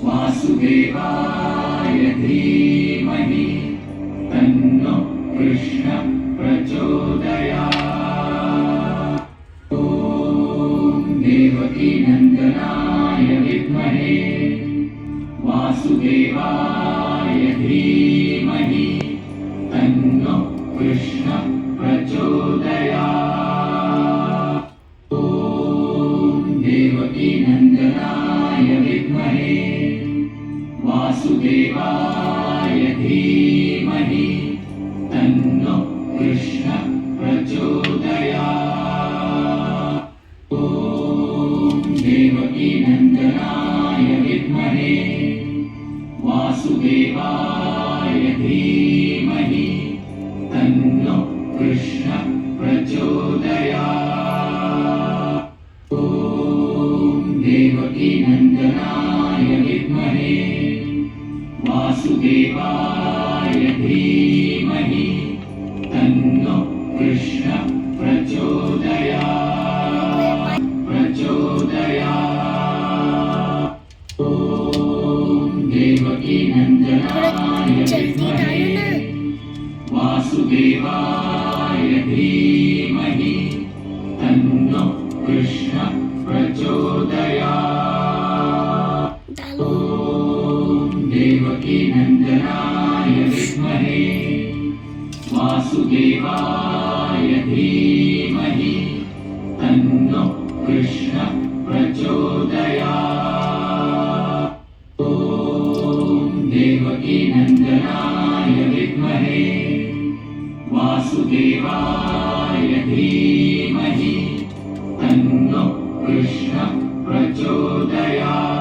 वासुदेवाय धीमहि तन्नो कृष्ण प्रचोदयात्। ॐ देवकीनन्दनाय विद्महे वासुदेवाय धीमहि तन्नो कृष्ण प्रचोदयात्। ॐ देवकीनन्दनाय विद्महे वासुदेवाय धीमहि तन्नो कृष्ण प्रचोदयात्। ॐ देवकीनन्दनाय विद्महे वासुदेवाय धीमहि तन्नो कृष्ण प्रचोदयात्। ॐ देवकीनन्दनाय विद्महे वासुदेवाय धीमहि तन्नो कृष्ण प्रचोदयात्। ॐ देवकीनन्दनाय विद्महे वासुदेवाय धीमहि तन्नो कृष्ण प्रचोदयात्। ॐ देवकीनन्दनाय विद्महे वासुदेवाय धीमहि तन्नो कृष्ण प्रचोदयात्। ॐ देवकीनन्दनाय विद्महे वासुदेवाय धीमहि तन्नो कृष्ण प्रचोदयात्।